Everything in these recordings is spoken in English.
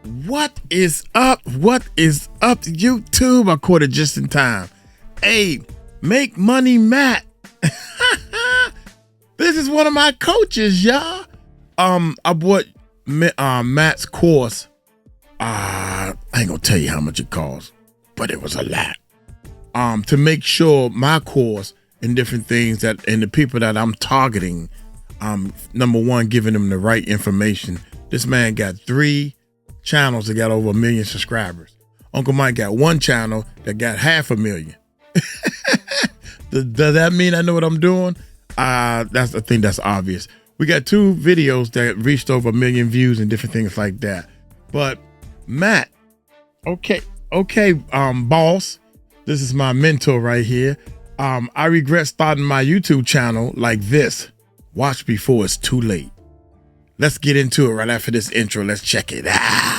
What is up? What is up, YouTube? I caught it just in time. Hey, Make Money Matt. This is one of my coaches, y'all. I bought Matt's course. I ain't gonna tell you how much it cost, but it was a lot. To make sure my course and different things and the people that I'm targeting, number one, giving them the right information. This man got 3 channels that got over 1 million subscribers. Uncle Mike got 1 channel that got 500,000. Does that mean I know what I'm doing? I think that's obvious. We got 2 videos that reached over 1 million views and different things like that. But Matt, okay, boss, this is my mentor right here. I regret starting my YouTube channel like this. Watch before it's too late. Let's get into it right after this intro. Let's check it out.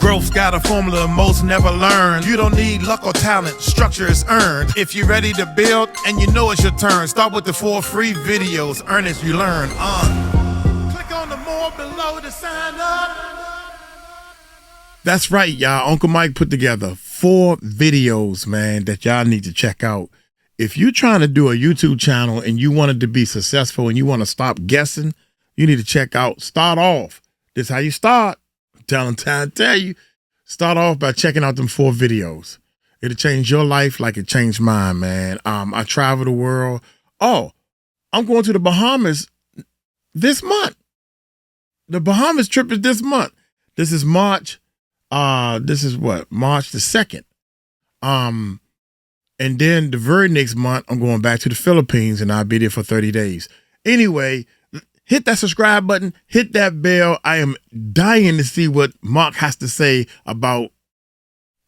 Growth's got a formula most never learn. You don't need luck or talent, structure is earned. If you're ready to build and you know it's your turn, start with the 4 free videos. Earn as you learn. Click on the more below to sign up. That's right, y'all. Uncle Mike put together 4 videos, man, that y'all need to check out. If you're trying to do a YouTube channel and you want it to be successful and you want to stop guessing, you need to check out Start Off. This is how you start. Tell you. Start off by checking out them 4 videos. It'll change your life like it changed mine, man. I travel the world. Oh, I'm going to the Bahamas this month. The Bahamas trip is this month. This is March. This is what? March the 2nd. And then the very next month, I'm going back to the Philippines and I'll be there for 30 days. Anyway, hit that subscribe button, hit that bell. I am dying to see what Mark has to say about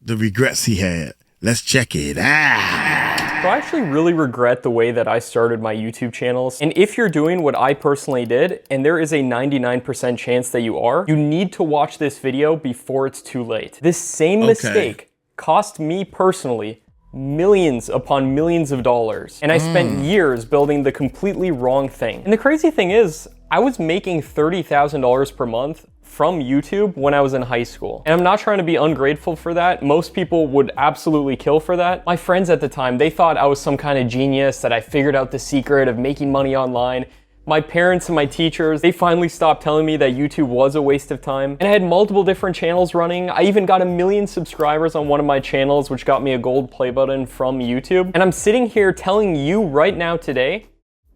the regrets he had. Let's check it out. So I actually really regret the way that I started my YouTube channels. And if you're doing what I personally did, and there is a 99% chance that you are, you need to watch this video before it's too late. This same mistake cost me personally millions upon millions of dollars. And I spent years building the completely wrong thing. And the crazy thing is, I was making $30,000 per month from YouTube when I was in high school. And I'm not trying to be ungrateful for that. Most people would absolutely kill for that. My friends at the time, they thought I was some kind of genius, that I figured out the secret of making money online. My parents and my teachers, they finally stopped telling me that YouTube was a waste of time. And I had multiple different channels running. I even got 1 million subscribers on one of my channels, which got me a gold play button from YouTube. And I'm sitting here telling you right now today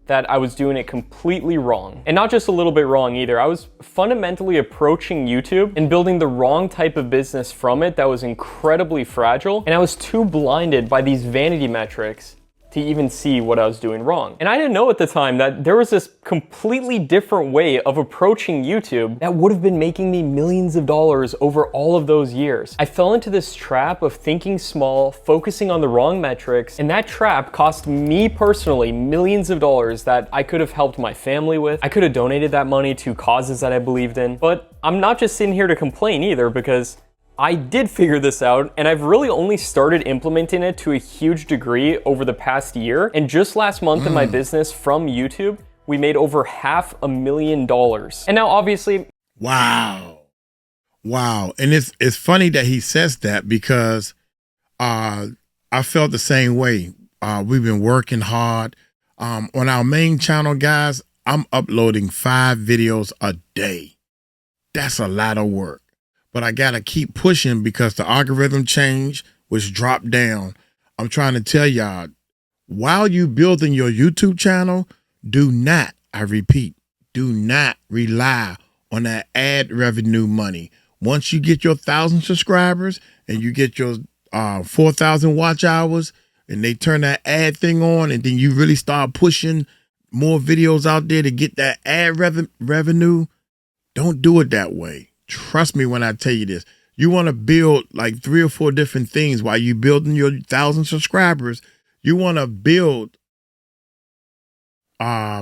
that I was doing it completely wrong. And not just a little bit wrong either. I was fundamentally approaching YouTube and building the wrong type of business from it that was incredibly fragile. And I was too blinded by these vanity metrics to even see what I was doing wrong. And I didn't know at the time that there was this completely different way of approaching YouTube that would have been making me millions of dollars over all of those years. I fell into this trap of thinking small, focusing on the wrong metrics, and that trap cost me personally millions of dollars that I could have helped my family with. I could have donated that money to causes that I believed in. But I'm not just sitting here to complain either, because I did figure this out, and I've really only started implementing it to a huge degree over the past year. And just last month in my business from YouTube, we made over $500,000. And now obviously... Wow. And it's funny that he says that, because I felt the same way. We've been working hard. On our main channel, guys, I'm uploading 5 videos a day. That's a lot of work. But I gotta keep pushing because the algorithm changed, which dropped down. I'm trying to tell y'all, while you building your YouTube channel, do not, I repeat, do not rely on that ad revenue money. Once you get your 1,000 subscribers and you get your 4,000 watch hours, and they turn that ad thing on, and then you really start pushing more videos out there to get that ad revenue, don't do it that way. Trust me when I tell you this. You want to build like 3 or 4 different things while you building your 1,000 subscribers. You want to build a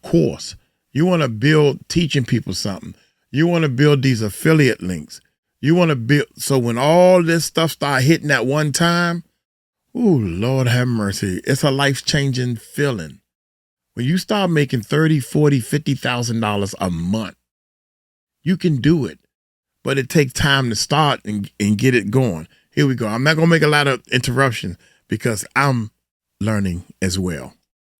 course. You want to build teaching people something. You want to build these affiliate links. You want to build, so when all this stuff start hitting at one time, ooh, Lord have mercy. It's a life-changing feeling. When you start making $30,000, $40,000, $50,000 a month, You can do it, but it takes time to start and get it going. Here we go. I'm not going to make a lot of interruptions because I'm learning as well.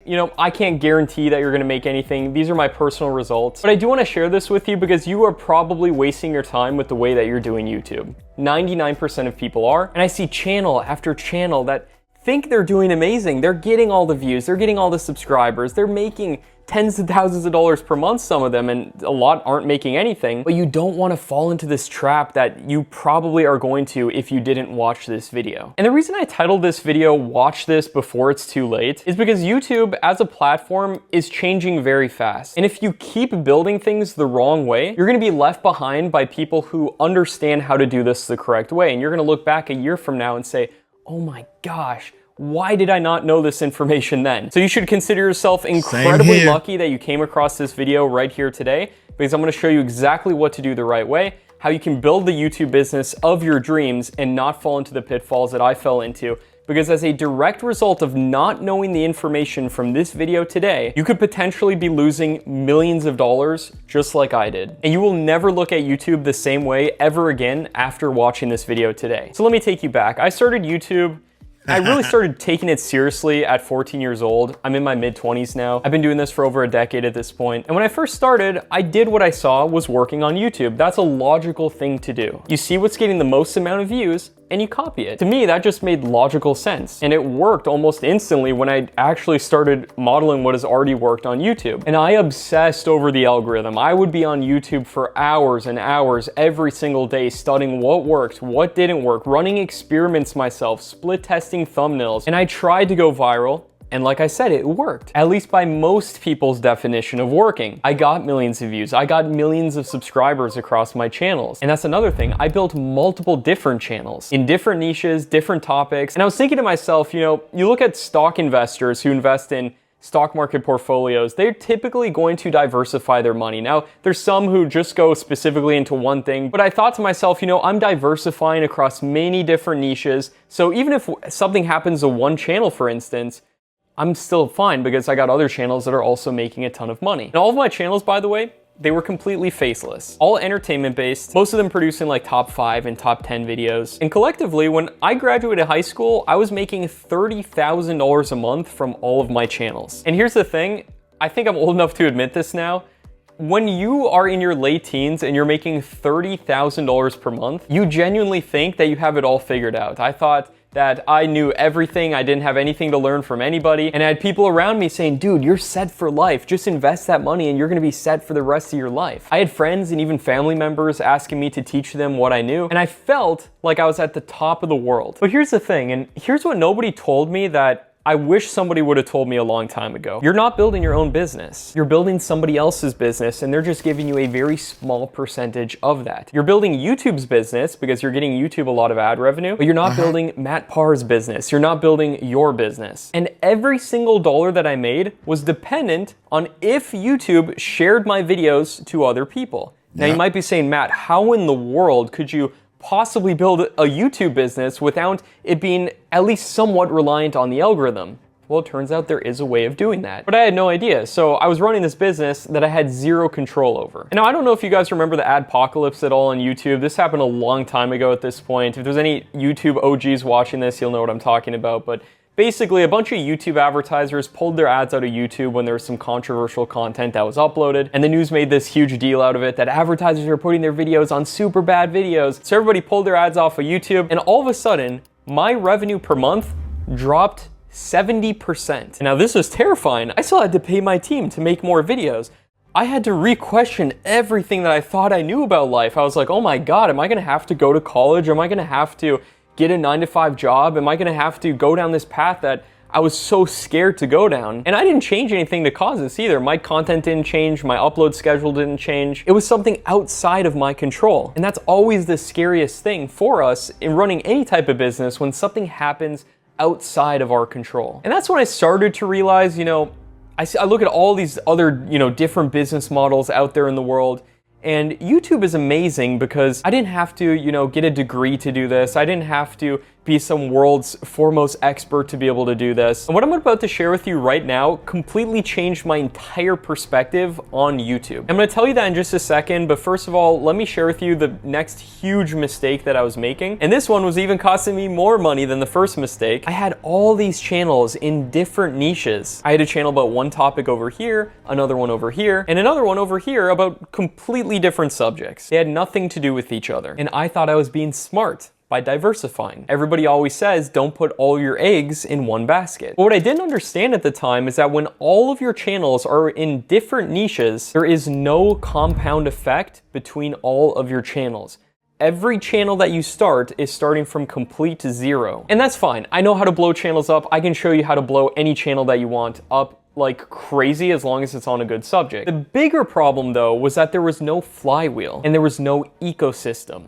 You know, I can't guarantee that you're going to make anything. These are my personal results. But I do want to share this with you because you are probably wasting your time with the way that you're doing YouTube. 99% of people are. And I see channel after channel that think they're doing amazing. They're getting all the views. They're getting all the subscribers. They're making tens of thousands of dollars per month, some of them, and a lot aren't making anything. But you don't want to fall into this trap that you probably are going to if you didn't watch this video. And the reason I titled this video, Watch This Before It's Too Late, is because YouTube as a platform is changing very fast. And if you keep building things the wrong way, you're going to be left behind by people who understand how to do this the correct way. And you're going to look back a year from now and say, oh my gosh, why did I not know this information then? So you should consider yourself incredibly lucky that you came across this video right here today, because I'm going to show you exactly what to do the right way, how you can build the YouTube business of your dreams and not fall into the pitfalls that I fell into. Because as a direct result of not knowing the information from this video today, you could potentially be losing millions of dollars just like I did. And you will never look at YouTube the same way ever again after watching this video today. So let me take you back. I started YouTube. I really started taking it seriously at 14 years old. I'm in my mid-20s now. I've been doing this for over a decade at this point. And when I first started, I did what I saw was working on YouTube. That's a logical thing to do. You see what's getting the most amount of views, and you copy it. To me, that just made logical sense. And it worked almost instantly when I actually started modeling what has already worked on YouTube. And I obsessed over the algorithm. I would be on YouTube for hours and hours every single day studying what worked, what didn't work, running experiments myself, split testing thumbnails. And I tried to go viral. And like I said, it worked, at least by most people's definition of working. I got millions of views. I got millions of subscribers across my channels. And that's another thing. I built multiple different channels in different niches, different topics. And I was thinking to myself, you know, you look at stock investors who invest in stock market portfolios, they're typically going to diversify their money. Now, there's some who just go specifically into one thing, but I thought to myself, you know, I'm diversifying across many different niches. So even if something happens to one channel, for instance, I'm still fine because I got other channels that are also making a ton of money. And all of my channels, by the way, they were completely faceless. All entertainment based, most of them producing like top 5 and top 10 videos. And collectively, when I graduated high school, I was making $30,000 a month from all of my channels. And here's the thing, I think I'm old enough to admit this now. When you are in your late teens and you're making $30,000 per month, you genuinely think that you have it all figured out. I thought that I knew everything, I didn't have anything to learn from anybody, and I had people around me saying, dude, you're set for life, just invest that money and you're gonna be set for the rest of your life. I had friends and even family members asking me to teach them what I knew, and I felt like I was at the top of the world. But here's the thing, and here's what nobody told me that I wish somebody would have told me a long time ago. You're not building your own business. You're building somebody else's business, and they're just giving you a very small percentage of that. You're building YouTube's business because you're getting YouTube a lot of ad revenue, but you're not building Matt Parr's business. You're not building your business. And every single dollar that I made was dependent on if YouTube shared my videos to other people. Now you might be saying, Matt, how in the world could you possibly build a YouTube business without it being at least somewhat reliant on the algorithm? Well, it turns out there is a way of doing that. But I had no idea. So I was running this business that I had zero control over. And now I don't know if you guys remember the adpocalypse at all on YouTube. This happened a long time ago at this point. If there's any YouTube OGs watching this, you'll know what I'm talking about. But basically, a bunch of YouTube advertisers pulled their ads out of YouTube when there was some controversial content that was uploaded, and the news made this huge deal out of it that advertisers are putting their videos on super bad videos. So everybody pulled their ads off of YouTube, and all of a sudden, my revenue per month dropped 70%. Now this was terrifying. I still had to pay my team to make more videos. I had to re-question everything that I thought I knew about life. I was like, oh my God, am I gonna have to go to college? Am I gonna have to get a 9-to-5 job? Am I gonna have to go down this path that I was so scared to go down? And I didn't change anything to cause this either. My content didn't change, my upload schedule didn't change. It was something outside of my control. And that's always the scariest thing for us in running any type of business, when something happens outside of our control. And that's when I started to realize, you know, I look at all these other, different business models out there in the world, And YouTube is amazing because I didn't have to, you know, get a degree to do this. I didn't have to be some world's foremost expert to be able to do this. And what I'm about to share with you right now completely changed my entire perspective on YouTube. I'm gonna tell you that in just a second, but first of all, let me share with you the next huge mistake that I was making. And this one was even costing me more money than the first mistake. I had all these channels in different niches. I had a channel about one topic over here, another one over here, and another one over here about completely different subjects. They had nothing to do with each other. And I thought I was being smart by diversifying. Everybody always says, don't put all your eggs in one basket. But what I didn't understand at the time is that when all of your channels are in different niches, there is no compound effect between all of your channels. Every channel that you start is starting from complete zero. And that's fine. I know how to blow channels up. I can show you how to blow any channel that you want up like crazy as long as it's on a good subject. The bigger problem though was that there was no flywheel and there was no ecosystem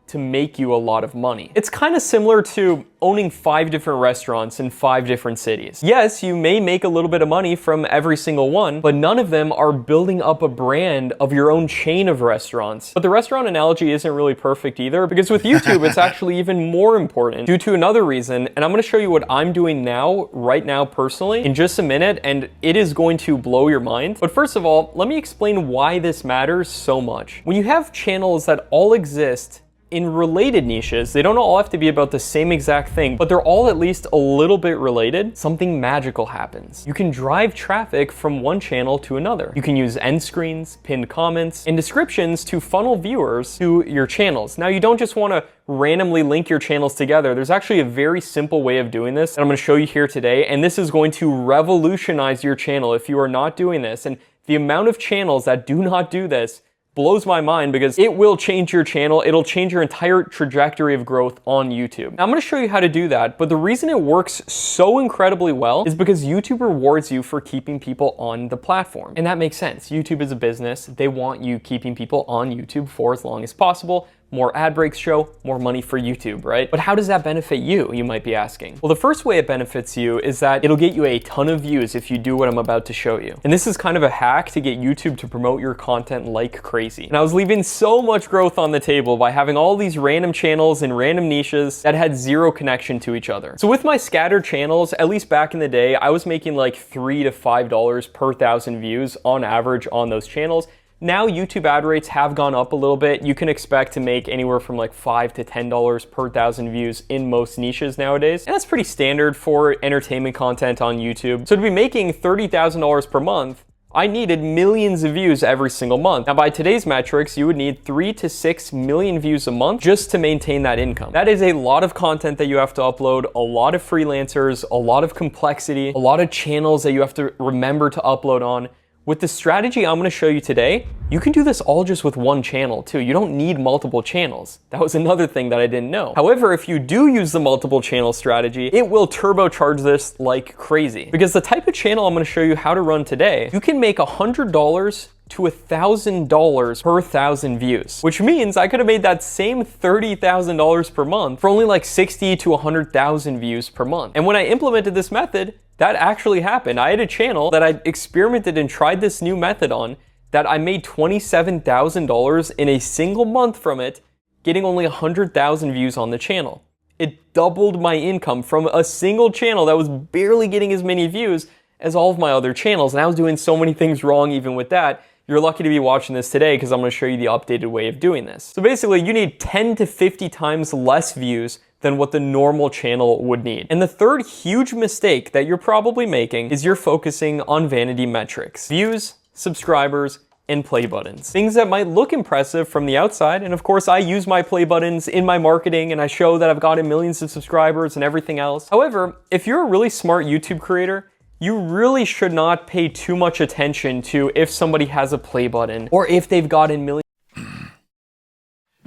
to make you a lot of money. It's kind of similar to owning 5 different restaurants in 5 different cities. Yes, you may make a little bit of money from every single one, but none of them are building up a brand of your own chain of restaurants. But the restaurant analogy isn't really perfect either, because with YouTube, it's actually even more important due to another reason. And I'm gonna show you what I'm doing now, right now personally, in just a minute, and it is going to blow your mind. But first of all, let me explain why this matters so much. When you have channels that all exist in related niches, they don't all have to be about the same exact thing, but they're all at least a little bit related, something magical happens. You can drive traffic from one channel to another. You can use end screens, pinned comments, and descriptions to funnel viewers to your channels. Now, you don't just want to randomly link your channels together. There's actually a very simple way of doing this, and I'm going to show you here today, and this is going to revolutionize your channel if you are not doing this. And the amount of channels that do not do this blows my mind, because it will change your channel. It'll change your entire trajectory of growth on YouTube. Now, I'm gonna show you how to do that, but the reason it works so incredibly well is because YouTube rewards you for keeping people on the platform. And that makes sense. YouTube is a business. They want you keeping people on YouTube for as long as possible. More ad breaks show, more money for YouTube, right? But how does that benefit you, you might be asking? Well, the first way it benefits you is that it'll get you a ton of views if you do what I'm about to show you. And this is kind of a hack to get YouTube to promote your content like crazy. And I was leaving so much growth on the table by having all these random channels in random niches that had zero connection to each other. So with my scattered channels, at least back in the day, I was making like $3 to $5 per 1,000 views on average on those channels. Now YouTube ad rates have gone up a little bit. You can expect to make anywhere from like $5 to $10 per 1,000 views in most niches nowadays. And that's pretty standard for entertainment content on YouTube. So to be making $30,000 per month, I needed millions of views every single month. Now, by today's metrics, you would need 3 to 6 million views a month just to maintain that income. That is a lot of content that you have to upload, a lot of freelancers, a lot of complexity, a lot of channels that you have to remember to upload on. With the strategy I'm going to show you today, you can do this all just with one channel too. You don't need multiple channels. That was another thing that I didn't know. However, if you do use the multiple channel strategy, it will turbocharge this like crazy. Because the type of channel I'm going to show you how to run today, you can make $100 to $1,000 per 1,000 views, which means I could have made that same $30,000 per month for only like 60 to 100,000 views per month. And when I implemented this method, that actually happened. I had a channel that I experimented and tried this new method on that I made $27,000 in a single month from it, getting only 100,000 views on the channel. It doubled my income from a single channel that was barely getting as many views as all of my other channels. And I was doing so many things wrong even with that. You're lucky to be watching this today because I'm going to show you the updated way of doing this. So basically, you need 10 to 50 times less views than what the normal channel would need. And the third huge mistake that you're probably making is you're focusing on vanity metrics. Views, subscribers, and play buttons. Things that might look impressive from the outside, and of course I use my play buttons in my marketing and I show that I've gotten millions of subscribers and everything else. However, if you're a really smart YouTube creator, you really should not pay too much attention to if somebody has a play button or if they've gotten millions.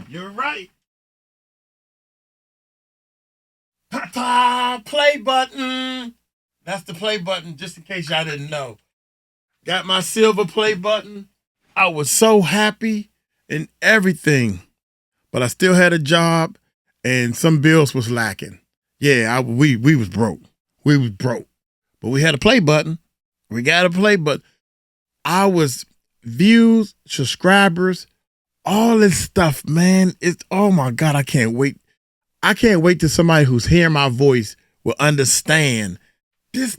You're right. Ta-ta, play button. That's the play button, just in case y'all didn't know. Got my silver play button. I was so happy and everything, but I still had a job and some bills was lacking. Yeah, we was broke. We was broke, but we had a play button. We got a play button. I was views, subscribers all this stuff, man. It's, oh my God, I can't wait. I can't wait till somebody who's hearing my voice will understand this.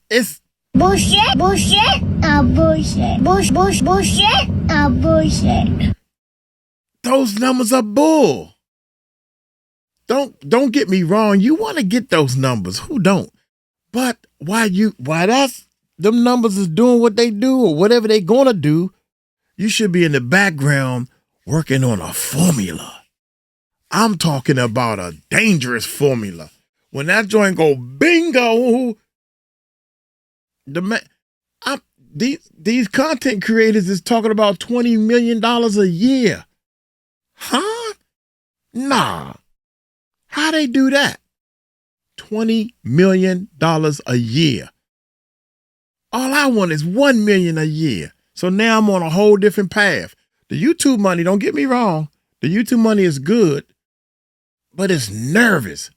It's bullshit, bullshit, bullshit, bullshit, bullshit. Those numbers are bull. Don't get me wrong. You want to get those numbers. Who don't? But why them numbers is doing what they do or whatever they gonna do, you should be in the background working on a formula. I'm talking about a dangerous formula. When that joint go bingo, these content creators is talking about $20 million a year. Huh? Nah. How they do that? $20 million a year. All I want is $1 million a year. So now I'm on a whole different path. The YouTube money, don't get me wrong, the YouTube money is good, but it's nervous.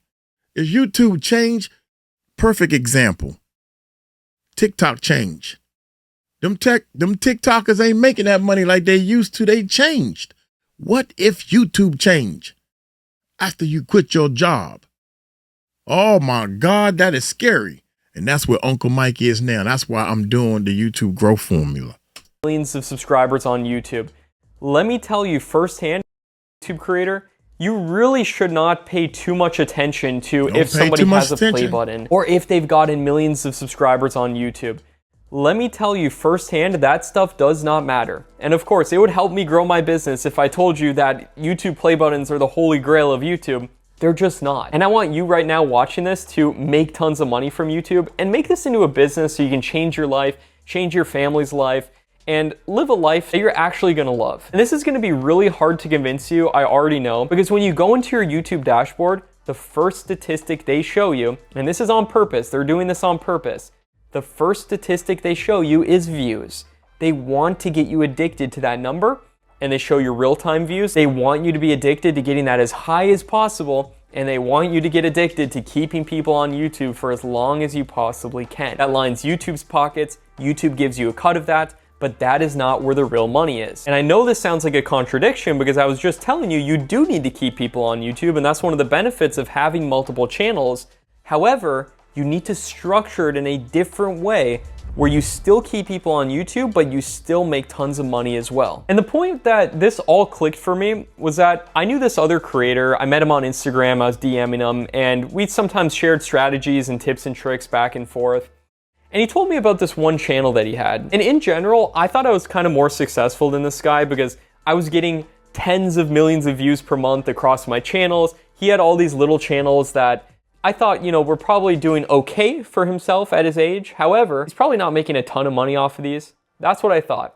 Is YouTube change? Perfect example. TikTok change. Them TikTokers ain't making that money like they used to. They changed. What if YouTube change after you quit your job? Oh my God, that is scary. And that's where Uncle Mike is now. That's why I'm doing the YouTube growth formula. Millions of subscribers on YouTube. Let me tell you firsthand, YouTube creator, you really should not pay too much attention to if somebody has a play button or if they've gotten millions of subscribers on YouTube. Let me tell you firsthand, that stuff does not matter. And of course, it would help me grow my business if I told you that YouTube play buttons are the holy grail of YouTube. They're just not. And I want you right now watching this to make tons of money from YouTube and make this into a business so you can change your life, change your family's life, and live a life that you're actually gonna love. And this is gonna be really hard to convince you, I already know, because when you go into your YouTube dashboard, the first statistic they show you, and this is on purpose, they're doing this on purpose, the first statistic they show you is views. They want to get you addicted to that number, and they show you real-time views. They want you to be addicted to getting that as high as possible, and they want you to get addicted to keeping people on YouTube for as long as you possibly can. That lines YouTube's pockets, YouTube gives you a cut of that, but that is not where the real money is. And I know this sounds like a contradiction because I was just telling you, you do need to keep people on YouTube, and that's one of the benefits of having multiple channels. However, you need to structure it in a different way where you still keep people on YouTube, but you still make tons of money as well. And the point that this all clicked for me was that I knew this other creator. I met him on Instagram, I was DMing him, and we sometimes shared strategies and tips and tricks back and forth. And he told me about this one channel that he had. And in general, I thought I was kind of more successful than this guy because I was getting tens of millions of views per month across my channels. He had all these little channels that I thought, you know, were probably doing okay for himself at his age. However, he's probably not making a ton of money off of these. That's what I thought.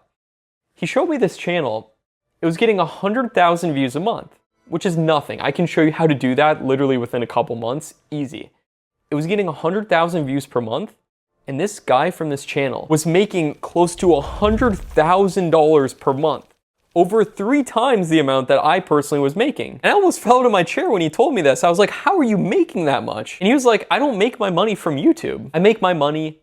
He showed me this channel. It was getting 100,000 views a month, which is nothing. I can show you how to do that literally within a couple months, easy. It was getting 100,000 views per month. And this guy from this channel was making close to $100,000 per month, over 3 times the amount that I personally was making. And I almost fell out of my chair when he told me this. I was like, how are you making that much? And he was like, I don't make my money from YouTube. I make my money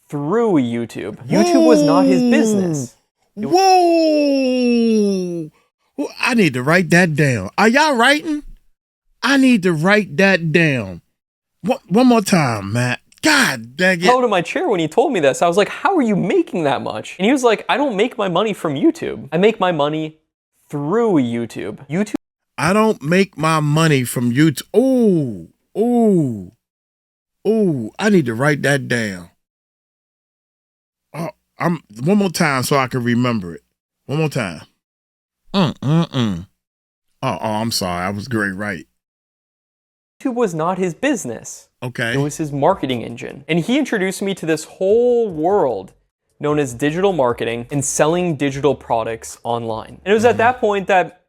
through YouTube. YouTube was not his business. Whoa! I need to write that down. Are y'all writing? I need to write that down. One more time, Matt. God dang it. I fell out of my chair when he told me this. I was like, how are you making that much? And he was like, I don't make my money from YouTube. I make my money through YouTube. I don't make my money from YouTube. Oh, I need to write that down. Oh, one more time so I can remember it. One more time. Oh, I'm sorry. I was great, right. YouTube was not his business. Okay. It was his marketing engine. And he introduced me to this whole world known as digital marketing and selling digital products online. And it was at that point that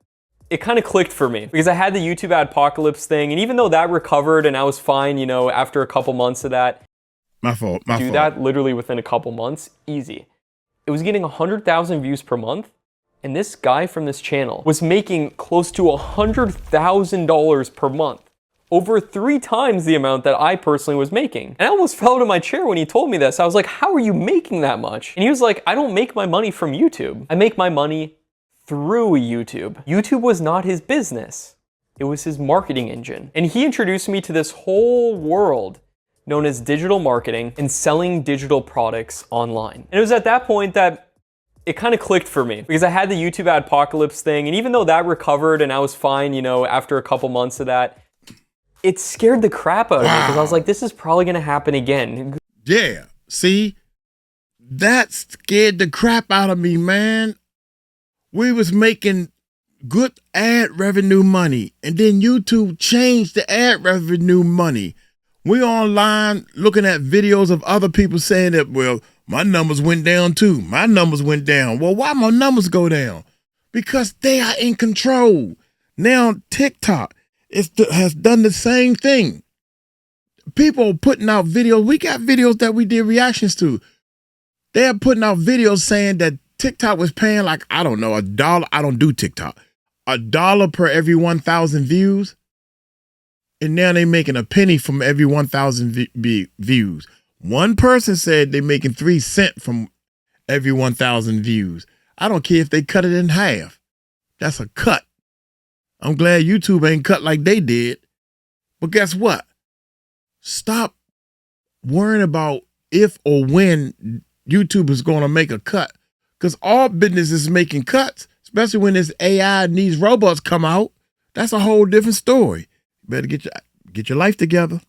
it kind of clicked for me because I had the YouTube adpocalypse thing. And even though that recovered and I was fine, you know, after a couple months of that. My fault. That literally within a couple months, easy. It was getting 100,000 views per month. And this guy from this channel was making close to $100,000 per month. Over 3 times the amount that I personally was making. And I almost fell out of my chair when he told me this. I was like, how are you making that much? And he was like, I don't make my money from YouTube. I make my money through YouTube. YouTube was not his business. It was his marketing engine. And he introduced me to this whole world known as digital marketing and selling digital products online. And it was at that point that it kind of clicked for me because I had the YouTube adpocalypse thing. And even though that recovered and I was fine, you know, after a couple months of that, it scared the crap out of me because I was like, this is probably going to happen again. Yeah. See, that scared the crap out of me, man. We was making good ad revenue money, and then YouTube changed the ad revenue money. We online looking at videos of other people saying that, well, my numbers went down too. My numbers went down. Well, why my numbers go down? Because they are in control. Now TikTok has done the same thing. People are putting out videos. We got videos that we did reactions to. They're putting out videos saying that TikTok was paying like, I don't know, $1. I don't do TikTok. $1 per every 1,000 views. And now they're making a penny from every 1,000 views. One person said they're making 3 cents from every 1,000 views. I don't care if they cut it in half. That's a cut. I'm glad YouTube ain't cut like they did. But guess what? Stop worrying about if or when YouTube is going to make a cut. Because all business is making cuts, especially when this AI and these robots come out. That's a whole different story. You better get your life together.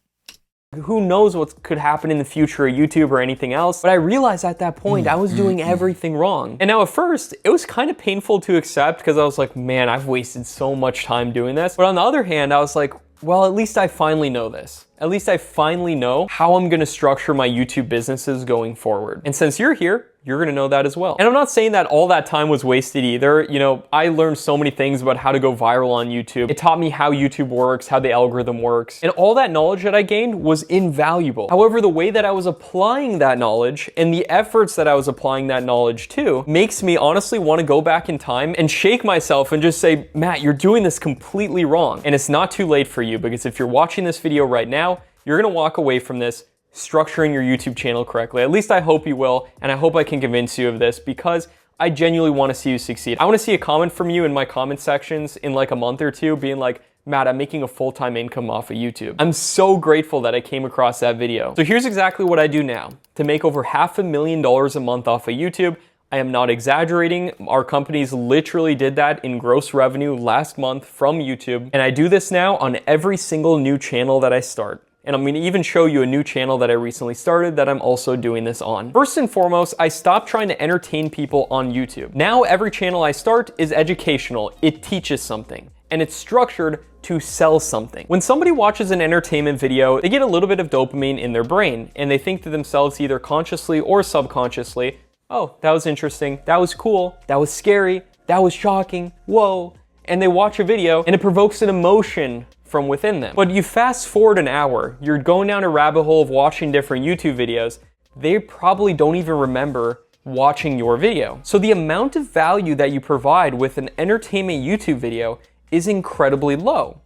Who knows what could happen in the future of YouTube or anything else, but I realized at that point I was doing everything wrong. And now at first, it was kind of painful to accept because I was like, man, I've wasted so much time doing this. But on the other hand, I was like, well, at least I finally know this. At least I finally know how I'm gonna structure my YouTube businesses going forward. And since you're here, you're gonna know that as well. And I'm not saying that all that time was wasted either. You know, I learned so many things about how to go viral on YouTube. It taught me how YouTube works, how the algorithm works, and all that knowledge that I gained was invaluable. However, the way that I was applying that knowledge and the efforts that I was applying that knowledge to makes me honestly wanna go back in time and shake myself and just say, Matt, you're doing this completely wrong. And it's not too late for you because if you're watching this video right now, you're gonna walk away from this structuring your YouTube channel correctly. At least I hope you will, and I hope I can convince you of this because I genuinely want to see you succeed. I want to see a comment from you in my comment sections in like a month or two being like, Matt, I'm making a full-time income off of YouTube. I'm so grateful that I came across that video. So here's exactly what I do now. To make over $500,000 a month off of YouTube, I am not exaggerating. Our companies literally did that in gross revenue last month from YouTube. And I do this now on every single new channel that I start. And I'm gonna even show you a new channel that I recently started that I'm also doing this on. First and foremost, I stopped trying to entertain people on YouTube. Now every channel I start is educational. It teaches something, and it's structured to sell something. When somebody watches an entertainment video, they get a little bit of dopamine in their brain, and they think to themselves either consciously or subconsciously, oh, that was interesting, that was cool, that was scary, that was shocking, whoa. And they watch a video, and it provokes an emotion from within them. But you fast forward an hour, you're going down a rabbit hole of watching different YouTube videos, they probably don't even remember watching your video. So the amount of value that you provide with an entertainment YouTube video is incredibly low.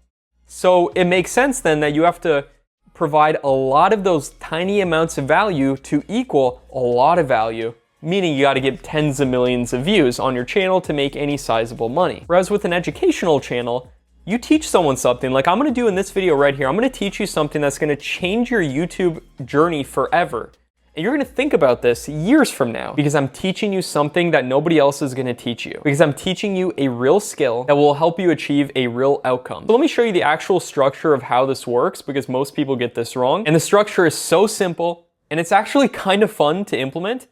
So it makes sense then that you have to provide a lot of those tiny amounts of value to equal a lot of value, meaning you gotta get tens of millions of views on your channel to make any sizable money. Whereas with an educational channel, you teach someone something, like I'm gonna do in this video right here, I'm gonna teach you something that's gonna change your YouTube journey forever. And you're gonna think about this years from now because I'm teaching you something that nobody else is gonna teach you. Because I'm teaching you a real skill that will help you achieve a real outcome. So let me show you the actual structure of how this works because most people get this wrong. And the structure is so simple and it's actually kind of fun to implement.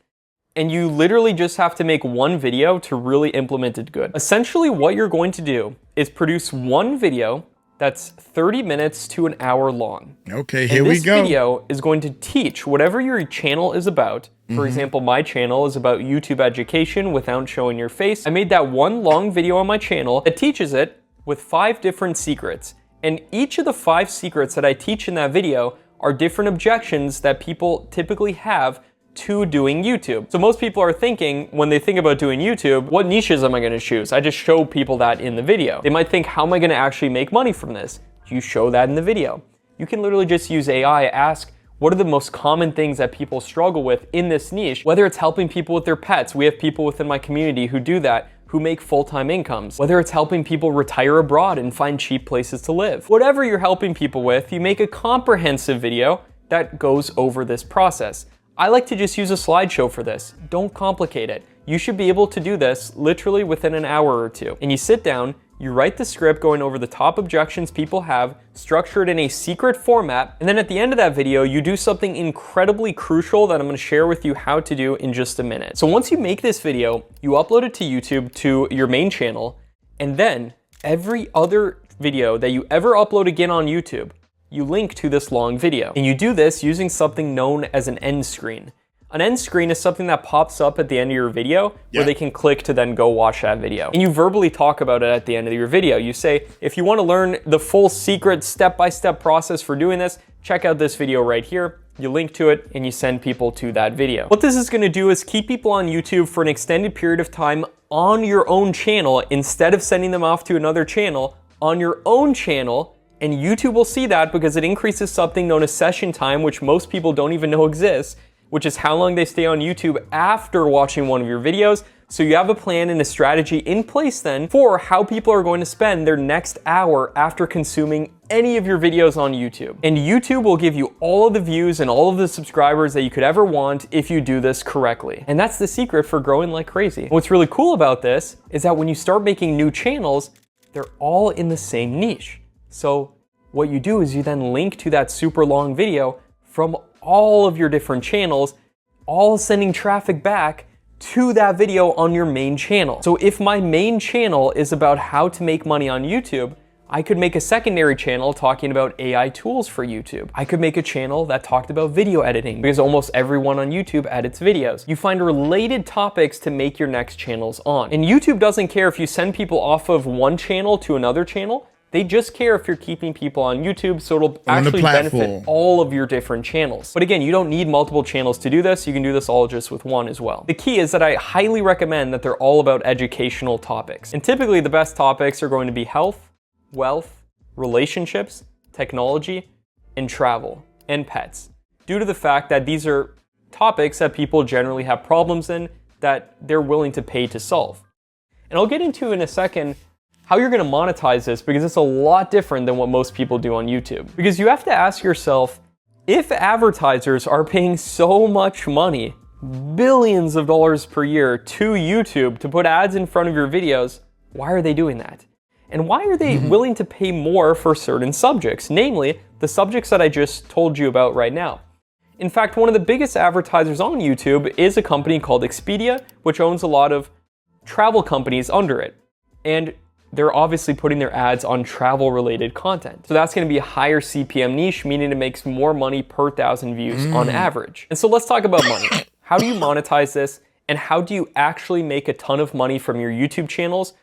And you literally just have to make one video to really implement it good. Essentially, what you're going to do is produce one video that's 30 minutes to an hour long. Okay, here we go. This video is going to teach whatever your channel is about. For example, my channel is about YouTube education without showing your face. I made that one long video on my channel that teaches it with 5 different secrets. And each of the 5 secrets that I teach in that video are different objections that people typically have to doing YouTube. So most people are thinking, when they think about doing YouTube, what niches am I gonna choose? I just show people that in the video. They might think, how am I gonna actually make money from this? You show that in the video. You can literally just use AI, ask, what are the most common things that people struggle with in this niche? Whether it's helping people with their pets, we have people within my community who do that. who make full-time incomes, whether it's helping people retire abroad and find cheap places to live. Whatever you're helping people with, you make a comprehensive video that goes over this process. I like to just use a slideshow for this. Don't complicate it. You should be able to do this literally within an hour or two. And you sit down, you write the script going over the top objections people have, structure it in a secret format, and then at the end of that video, you do something incredibly crucial that I'm gonna share with you how to do in just a minute. So once you make this video, you upload it to YouTube to your main channel, and then every other video that you ever upload again on YouTube, you link to this long video. And you do this using something known as an end screen. An end screen is something that pops up at the end of your video where they can click to then go watch that video. And you verbally talk about it at the end of your video. You say, if you want to learn the full secret step-by-step process for doing this, check out this video right here. You link to it and you send people to that video. What this is going to do is keep people on YouTube for an extended period of time on your own channel instead of sending them off to another channel on your own channel. And YouTube will see that because it increases something known as session time, which most people don't even know exists, which is how long they stay on YouTube after watching one of your videos. So you have a plan and a strategy in place then for how people are going to spend their next hour after consuming any of your videos on YouTube. And YouTube will give you all of the views and all of the subscribers that you could ever want if you do this correctly. And that's the secret for growing like crazy. What's really cool about this is that when you start making new channels, they're all in the same niche. So what you do is you then link to that super long video from all of your different channels, all sending traffic back to that video on your main channel. So if my main channel is about how to make money on YouTube, I could make a secondary channel talking about AI tools for YouTube. I could make a channel that talked about video editing because almost everyone on YouTube edits videos. You find related topics to make your next channels on. And YouTube doesn't care if you send people off of one channel to another channel. They just care if you're keeping people on YouTube, so it'll actually benefit all of your different channels. But again, you don't need multiple channels to do this. You can do this all just with one as well. The key is that I highly recommend that they're all about educational topics. And typically the best topics are going to be health, wealth, relationships, technology, and travel, and pets. Due to the fact that these are topics that people generally have problems in that they're willing to pay to solve. And I'll get into in a second how you're gonna monetize this because it's a lot different than what most people do on YouTube. Because you have to ask yourself, if advertisers are paying so much money, billions of dollars per year to YouTube to put ads in front of your videos, why are they doing that? And why are they willing to pay more for certain subjects, namely the subjects that I just told you about right now? In fact, one of the biggest advertisers on YouTube is a company called Expedia, which owns a lot of travel companies under it. And they're obviously putting their ads on travel-related content. So that's gonna be a higher CPM niche, meaning it makes more money per 1,000 views on average. And so let's talk about money. How do you monetize this? And how do you actually make a ton of money from your YouTube channels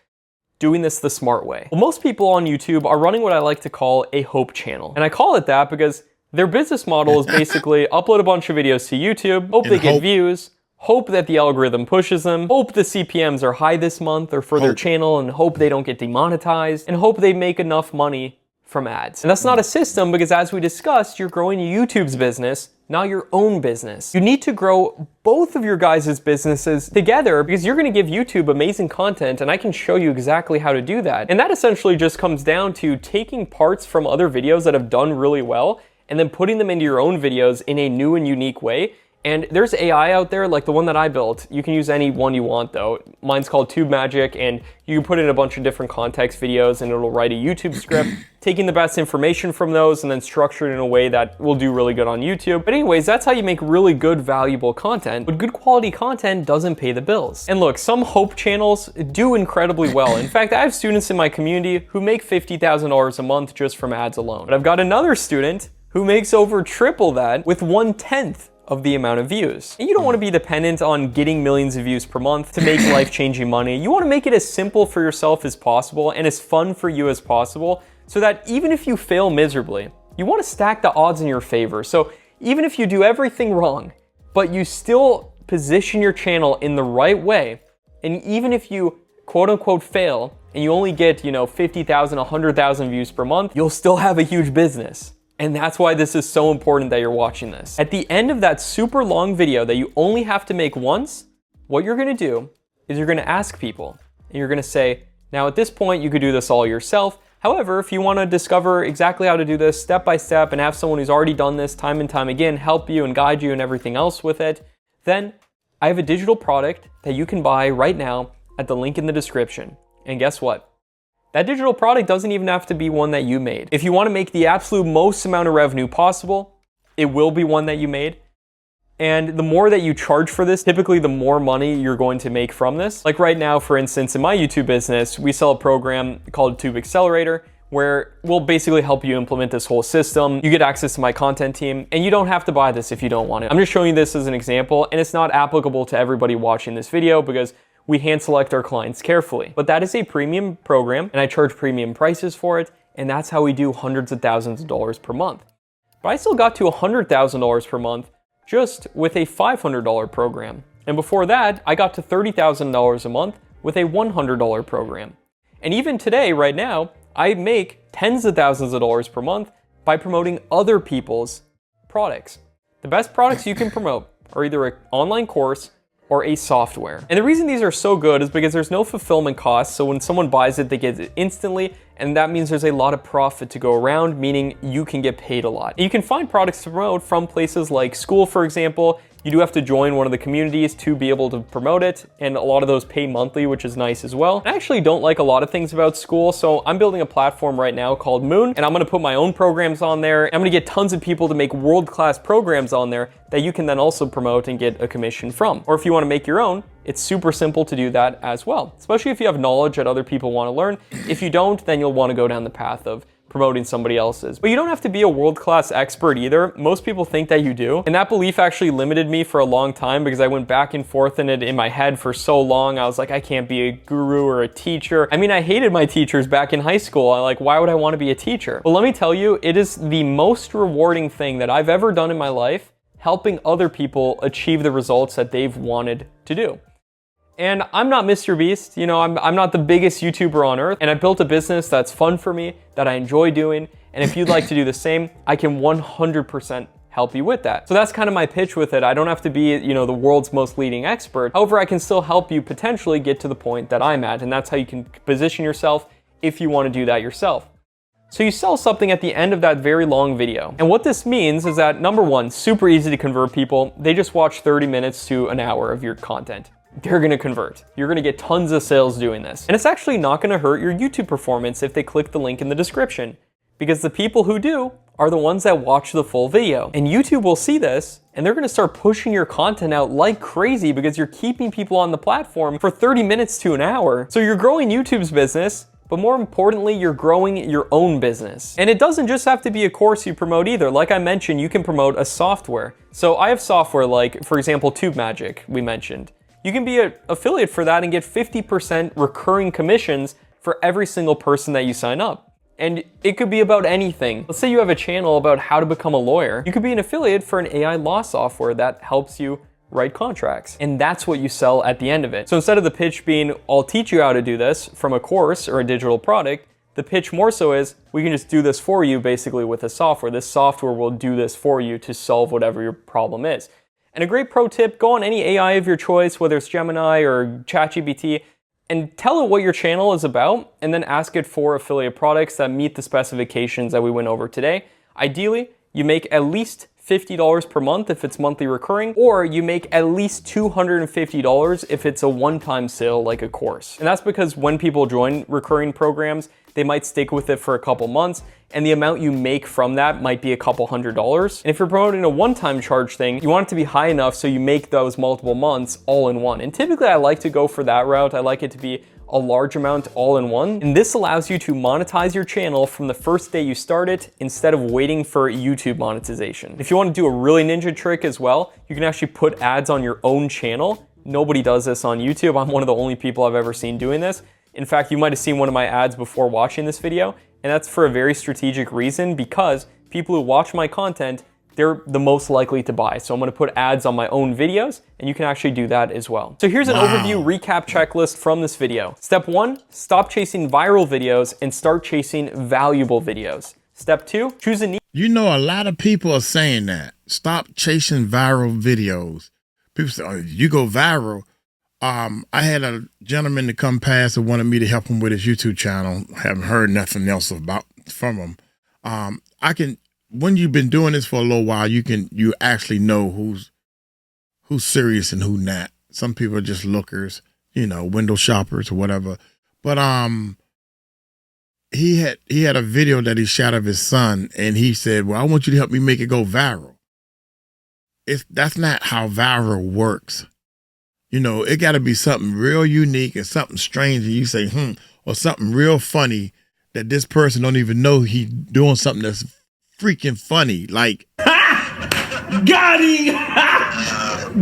doing this the smart way? Well, most people on YouTube are running what I like to call a hope channel. And I call it that because their business model is basically upload a bunch of videos to YouTube, hope they get views, hope that the algorithm pushes them, hope the CPMs are high this month or for their channel, and hope they don't get demonetized, and hope they make enough money from ads. And that's not a system because, as we discussed, you're growing YouTube's business, not your own business. You need to grow both of your guys' businesses together because you're gonna give YouTube amazing content, and I can show you exactly how to do that. And that essentially just comes down to taking parts from other videos that have done really well and then putting them into your own videos in a new and unique way. And there's AI out there, like the one that I built. You can use any one you want though. Mine's called Tube Magic, and you can put in a bunch of different context videos and it'll write a YouTube script, taking the best information from those and then structure it in a way that will do really good on YouTube. But anyways, that's how you make really good, valuable content. But good quality content doesn't pay the bills. And look, some hope channels do incredibly well. In fact, I have students in my community who make $50,000 a month just from ads alone. But I've got another student who makes over triple that with 1/10 of the amount of views. And you don't want to be dependent on getting millions of views per month to make life-changing money. You want to make it as simple for yourself as possible and as fun for you as possible so that even if you fail miserably, you want to stack the odds in your favor. So even if you do everything wrong, but you still position your channel in the right way, and even if you quote unquote fail and you only get, 50,000, 100,000 views per month, you'll still have a huge business. And that's why this is so important that you're watching this. At the end of that super long video that you only have to make once, what you're gonna do is you're gonna ask people, and you're gonna say, now at this point, you could do this all yourself. However, if you wanna discover exactly how to do this step by step and have someone who's already done this time and time again help you and guide you and everything else with it, then I have a digital product that you can buy right now at the link in the description. And guess what? That digital product doesn't even have to be one that you made. If you wanna make the absolute most amount of revenue possible, it will be one that you made. And the more that you charge for this, typically the more money you're going to make from this. Like right now, for instance, in my YouTube business, we sell a program called Tube Accelerator, where we'll basically help you implement this whole system. You get access to my content team, and you don't have to buy this if you don't want it. I'm just showing you this as an example, and it's not applicable to everybody watching this video because we hand select our clients carefully. But that is a premium program, and I charge premium prices for it, and that's how we do hundreds of thousands of dollars per month. But I still got to $100,000 per month just with a $500 program. And before that, I got to $30,000 a month with a $100 program. And even today, right now, I make tens of thousands of dollars per month by promoting other people's products. The best products you can promote are either an online course or a software. And the reason these are so good is because there's no fulfillment costs. So when someone buys it, they get it instantly. And that means there's a lot of profit to go around, meaning you can get paid a lot. And you can find products to promote from places like school, for example. You do have to join one of the communities to be able to promote it, and a lot of those pay monthly, which is nice as well. I actually don't like a lot of things about school, so I'm building a platform right now called Moon, and I'm gonna put my own programs on there. I'm gonna get tons of people to make world-class programs on there that you can then also promote and get a commission from. Or if you wanna make your own, it's super simple to do that as well, especially if you have knowledge that other people wanna learn. If you don't, then you'll wanna go down the path of promoting somebody else's. But you don't have to be a world-class expert either. Most people think that you do. And that belief actually limited me for a long time because I went back and forth in it in my head for so long. I was like, I can't be a guru or a teacher. I mean, I hated my teachers back in high school. Why would I want to be a teacher? Well, let me tell you, it is the most rewarding thing that I've ever done in my life, helping other people achieve the results that they've wanted to do. And I'm not Mr. Beast, you know, I'm not the biggest YouTuber on earth, and I built a business that's fun for me, that I enjoy doing, and if you'd like to do the same, I can 100% help you with that. So that's kind of my pitch with it. I don't have to be, you know, the world's most leading expert. However, I can still help you potentially get to the point that I'm at, and that's how you can position yourself if you want to do that yourself. So you sell something at the end of that very long video. And what this means is that, number one, super easy to convert people. They just watch 30 minutes to an hour of your content. They're gonna convert. You're gonna get tons of sales doing this. And it's actually not gonna hurt your YouTube performance if they click the link in the description, because the people who do are the ones that watch the full video. And YouTube will see this, and they're gonna start pushing your content out like crazy because you're keeping people on the platform for 30 minutes to an hour. So you're growing YouTube's business, but more importantly, you're growing your own business. And it doesn't just have to be a course you promote either. Like I mentioned, you can promote a software. So I have software like, for example, Tube Magic, we mentioned. You can be an affiliate for that and get 50% recurring commissions for every single person that you sign up. And it could be about anything. Let's say you have a channel about how to become a lawyer. You could be an affiliate for an AI law software that helps you write contracts. And that's what you sell at the end of it. So instead of the pitch being, I'll teach you how to do this from a course or a digital product, the pitch more so is, we can just do this for you basically with a software. This software will do this for you to solve whatever your problem is. And a great pro tip, go on any AI of your choice, whether it's Gemini or ChatGPT, and tell it what your channel is about, and then ask it for affiliate products that meet the specifications that we went over today. Ideally, you make at least $50 per month if it's monthly recurring, or you make at least $250 if it's a one-time sale like a course. And that's because when people join recurring programs, they might stick with it for a couple months, and the amount you make from that might be a couple $100s. And if you're promoting a one-time charge thing, you want it to be high enough so you make those multiple months all in one. And typically I like to go for that route. I like it to be a large amount all in one. And this allows you to monetize your channel from the first day you start it instead of waiting for YouTube monetization. If you want to do a really ninja trick as well, you can actually put ads on your own channel. Nobody does this on YouTube. I'm one of the only people I've ever seen doing this. In fact, you might have seen one of my ads before watching this video, and that's for a very strategic reason, because people who watch my content, they're the most likely to buy. So I'm gonna put ads on my own videos, and you can actually do that as well. So here's an overview recap checklist from this video. Step 1, stop chasing viral videos and start chasing valuable videos. Step 2, choose a niche. You know, a lot of people are saying that. Stop chasing viral videos. People say, oh, you go viral. I had a gentleman to come past and wanted me to help him with his YouTube channel. I haven't heard nothing else from him. When you've been doing this for a little while, you actually know who's serious and who not. Some people are just lookers, window shoppers or whatever. But he had a video that he shot of his son, and he said, "Well, I want you to help me make it go viral." That's not how viral works. It got to be something real unique and something strange, and you say, or something real funny that this person don't even know he's doing something that's freaking funny. Like, got him!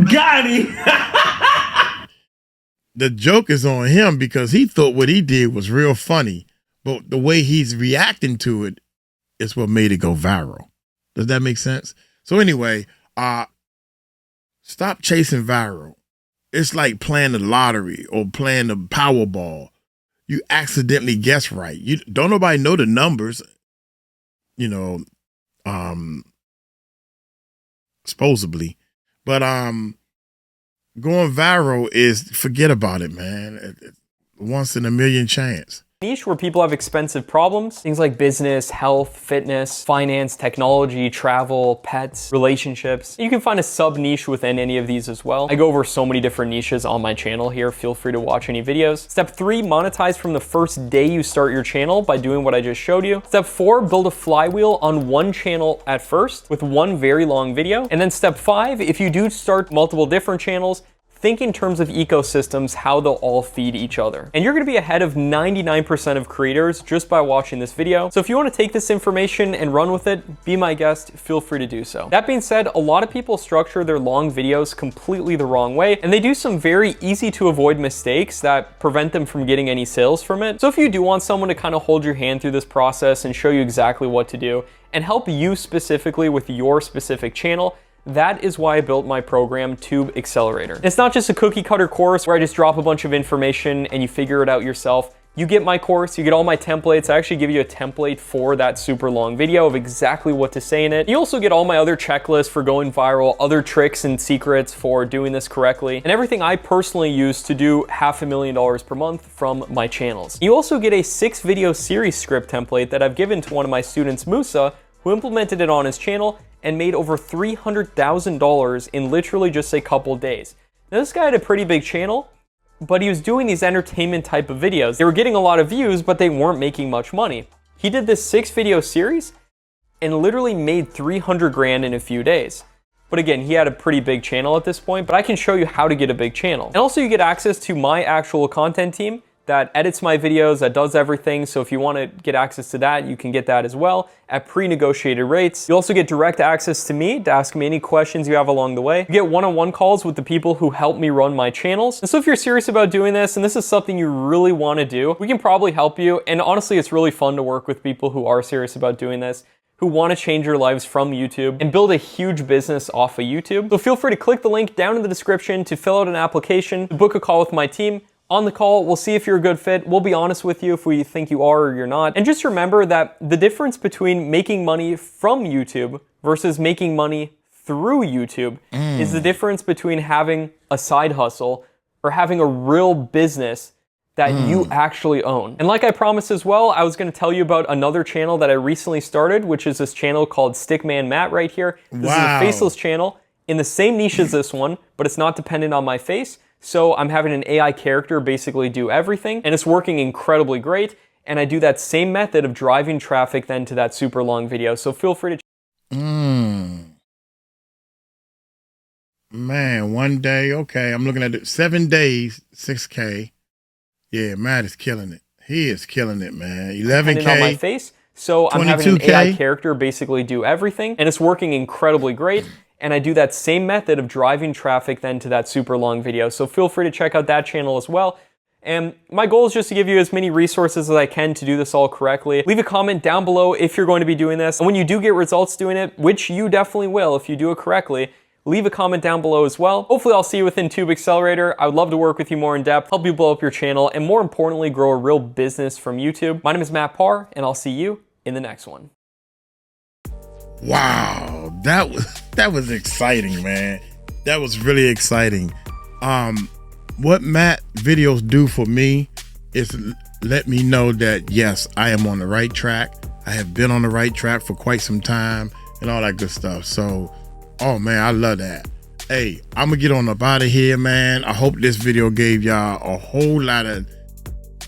Got him! The joke is on him because he thought what he did was real funny, but the way he's reacting to it is what made it go viral. Does that make sense? So anyway, stop chasing viral. It's like playing the lottery or playing the Powerball. You accidentally guess right. You don't nobody know the numbers, supposedly, but going viral is, forget about it, man. It's once in a million chance. Niche where people have expensive problems, things like business, health, fitness, finance, technology, travel, pets, relationships. You can find a sub niche within any of these as well. I go over so many different niches on my channel here. Feel free to watch any videos. Step 3, monetize from the first day you start your channel by doing what I just showed you. Step 4, build a flywheel on one channel at first with one very long video. And then step 5, if you do start multiple different channels, think in terms of ecosystems, how they'll all feed each other. And you're gonna be ahead of 99% of creators just by watching this video. So if you wanna take this information and run with it, be my guest, feel free to do so. That being said, a lot of people structure their long videos completely the wrong way, and they do some very easy to avoid mistakes that prevent them from getting any sales from it. So if you do want someone to kind of hold your hand through this process and show you exactly what to do and help you specifically with your specific channel, that is why I built my program, Tube Accelerator. It's not just a cookie cutter course where I just drop a bunch of information and you figure it out yourself. You get my course, you get all my templates. I actually give you a template for that super long video of exactly what to say in it. You also get all my other checklists for going viral, other tricks and secrets for doing this correctly, and everything I personally use to do $500,000 per month from my channels. You also get a 6-video series script template that I've given to one of my students, Musa, who implemented it on his channel and made over $300,000 in literally just a couple days. Now this guy had a pretty big channel, but he was doing these entertainment type of videos. They were getting a lot of views, but they weren't making much money. He did this 6-video series and literally made 300 grand in a few days. But again, he had a pretty big channel at this point, but I can show you how to get a big channel. And also you get access to my actual content team that edits my videos, that does everything. So if you want to get access to that, you can get that as well at pre-negotiated rates. You also get direct access to me to ask me any questions you have along the way. You get one-on-one calls with the people who help me run my channels. And so if you're serious about doing this, and this is something you really want to do, we can probably help you. And honestly, it's really fun to work with people who are serious about doing this, who want to change your lives from YouTube and build a huge business off of YouTube. So feel free to click the link down in the description to fill out an application, to book a call with my team. On the call, we'll see if you're a good fit. We'll be honest with you if we think you are or you're not. And just remember that the difference between making money from YouTube versus making money through YouTube is the difference between having a side hustle or having a real business that you actually own. And like I promised as well, I was gonna tell you about another channel that I recently started, which is this channel called Stickman Matt right here. This is a faceless channel in the same niche as this one, but it's not dependent on my face. So I'm having an AI character basically do everything, and it's working incredibly great. And I do that same method of driving traffic then to that super long video. So feel free to. Man, one day, okay, I'm looking at it. 7 days, 6K. Yeah, Matt is killing it. He is killing it, man. 11K on my face. So I'm having an AI character basically do everything, and it's working incredibly great. And I do that same method of driving traffic then to that super long video. So feel free to check out that channel as well. And my goal is just to give you as many resources as I can to do this all correctly. Leave a comment down below if you're going to be doing this. And when you do get results doing it, which you definitely will if you do it correctly, leave a comment down below as well. Hopefully I'll see you within Tube Accelerator. I would love to work with you more in depth, help you blow up your channel, and more importantly, grow a real business from YouTube. My name is Matt Parr, and I'll see you in the next one. Wow, that was exciting, man. That was really exciting. what Matt videos do for me is let me know that yes, I am on the right track. I have been on the right track for quite some time and all that good stuff. So, oh man, I love that. Hey, I'm gonna get on up out of here, man. I hope this video gave y'all a whole lot of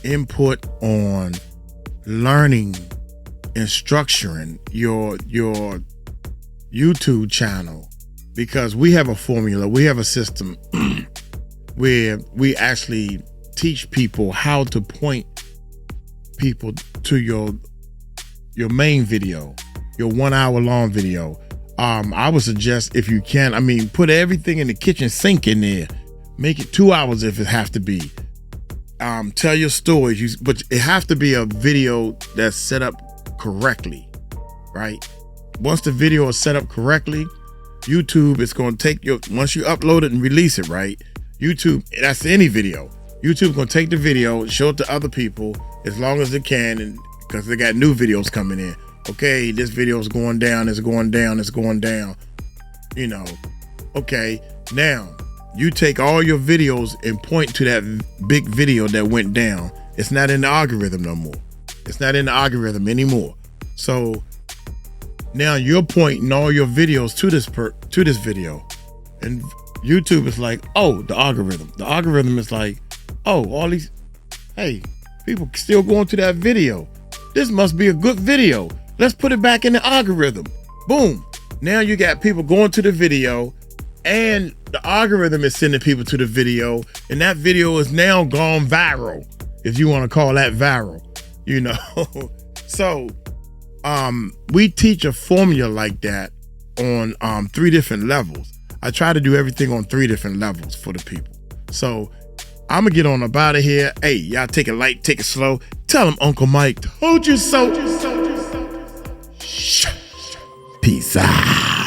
input on learning and structuring your YouTube channel, because we have a formula, we have a system where we actually teach people how to point people to your main video, your 1 hour long video. I would suggest, if you can, I mean, put everything in the kitchen sink in there, make it 2 hours if it have to be. Tell your stories, but it have to be a video that's set up correctly, right? Once the video is set up correctly, YouTube is going to take once you upload it and release it, right? YouTube, that's any video. YouTube going to take the video, show it to other people as long as it can, and because they got new videos coming in. Okay, this video is going down, it's going down, it's going down. You know, okay, now you take all your videos and point to that big video that went down. It's not in the algorithm no more. It's not in the algorithm anymore. So now you're pointing all your videos to this video, and YouTube is like, oh, the algorithm. The algorithm is like, oh, all these, hey, people still going to that video. This must be a good video. Let's put it back in the algorithm. Boom. Now you got people going to the video, and the algorithm is sending people to the video, and that video is now gone viral, if you want to call that viral, you know. So we teach a formula like that on 3 different levels. I try to do everything on 3 different levels for the people. So I'm gonna get on up out of here. Hey, y'all take it light, take it slow. Tell them Uncle Mike told you so. Peace out.